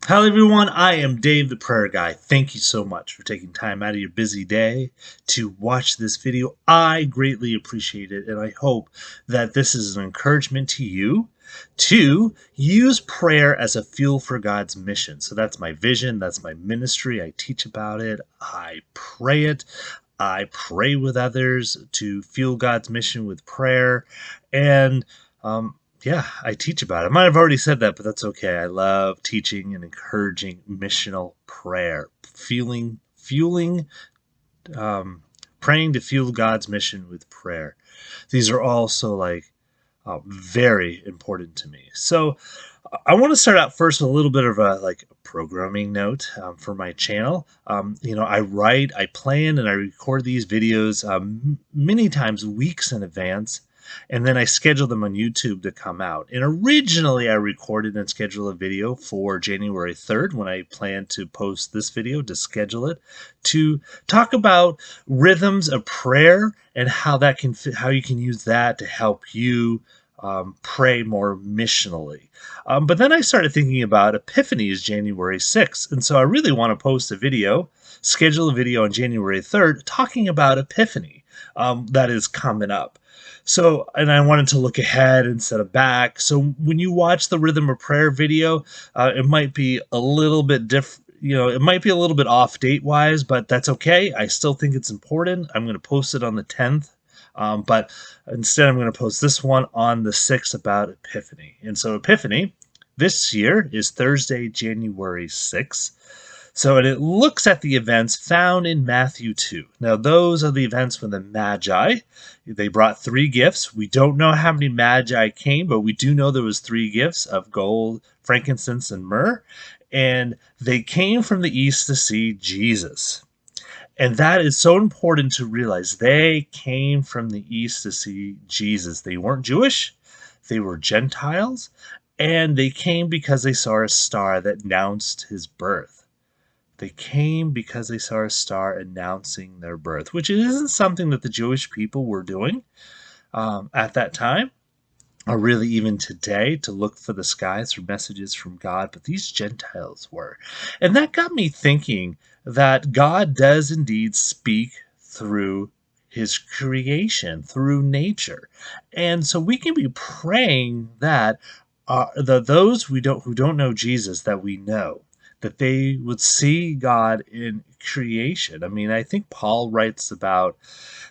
Hello everyone, I am Dave the Prayer Guy. Thank you so much for taking time out of your busy day to watch this video. I greatly appreciate it, and I hope that this is an encouragement to you to use prayer as a fuel for God's mission. So that's my vision, that's my ministry. I teach about it, I pray it. I pray with others to fuel God's mission with prayer, and yeah, I teach about it. I might have already said that, but that's okay. I love teaching and encouraging missional prayer, fueling, praying to fuel God's mission with prayer. These are also very important to me. So I want to start out first with a little bit of a programming note for my channel. I write, I plan, and I record these videos many times weeks in advance, and then I schedule them on YouTube to come out. And originally I recorded and scheduled a video for January 3rd when I plan to post this video, to schedule it, to talk about rhythms of prayer and how you can use that to help you pray more missionally. But then I started thinking about Epiphany is January 6th, and so I really want to post a video, schedule a video on January 3rd talking about Epiphany that is coming up. So, and I wanted to look ahead instead of back. So when you watch the Rhythm of Prayer video, it might be a little bit different. It might be a little bit off date-wise, but that's okay. I still think it's important. I'm going to post it on the 10th. But instead, I'm going to post this one on the 6th about Epiphany. And so Epiphany this year is Thursday, January 6th. So it looks at the events found in Matthew 2. Now, those are the events when the Magi, they brought 3 gifts. We don't know how many Magi came, but we do know there was 3 gifts of gold, frankincense, and myrrh. And they came from the east to see Jesus. And that is so important to realize. They came from the east to see Jesus. They weren't Jewish. They were Gentiles. And they came because they saw a star that announced his birth. They came because they saw a star announcing their birth, which isn't something that the Jewish people were doing at that time, or really even today, to look for the skies for messages from God, but these Gentiles were. And that got me thinking that God does indeed speak through his creation, through nature. And so we can be praying that those who don't know Jesus, that we know, that they would see God in creation. I mean, I think Paul writes about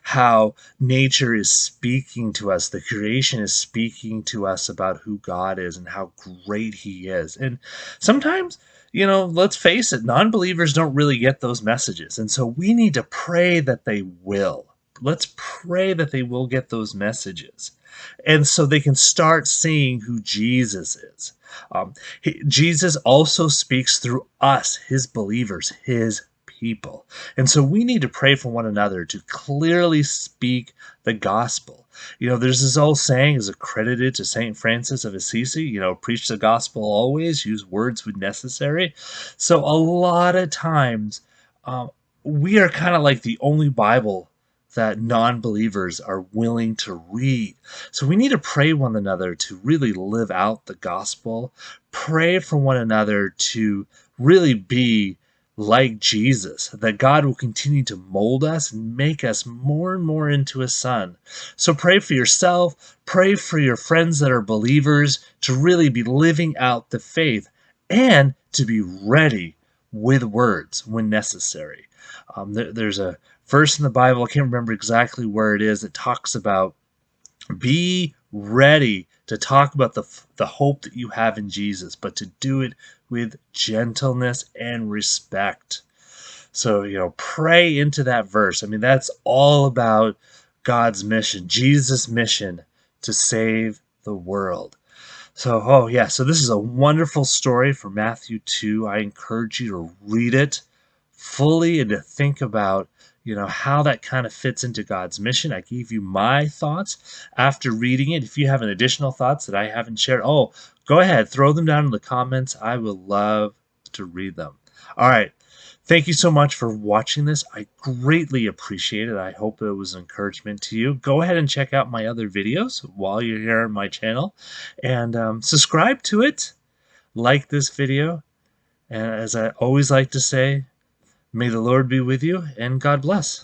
how nature is speaking to us, the creation is speaking to us about who God is and how great he is. And sometimes, let's face it, non-believers don't really get those messages. And so we need to pray that they will. Let's pray that they will get those messages. And so they can start seeing who Jesus is. Jesus also speaks through us, his believers, his people. And so we need to pray for one another to clearly speak the gospel. There's this old saying is accredited to St. Francis of Assisi, preach the gospel always, use words when necessary. So a lot of times we are kind of like the only Bible that non-believers are willing to read. So we need to pray one another to really live out the gospel. Pray for one another to really be like Jesus, that God will continue to mold us and make us more and more into his son. So pray for yourself, pray for your friends that are believers to really be living out the faith and to be ready with words when necessary. There's a verse in the Bible, I can't remember exactly where it is, that talks about be ready to talk about the hope that you have in Jesus, but to do it with gentleness and respect. So, pray into that verse. I mean, that's all about God's mission, Jesus' mission to save the world. So, so this is a wonderful story from Matthew 2. I encourage you to read it fully and to think about how that kind of fits into God's mission. I gave you my thoughts after reading it. If you have any additional thoughts that I haven't shared, go ahead, throw them down in the comments. I would love to read them. All right. Thank you so much for watching this. I greatly appreciate it. I hope it was an encouragement to you. Go ahead and check out my other videos while you're here on my channel and subscribe to it. Like this video. And as I always like to say, may the Lord be with you, and God bless.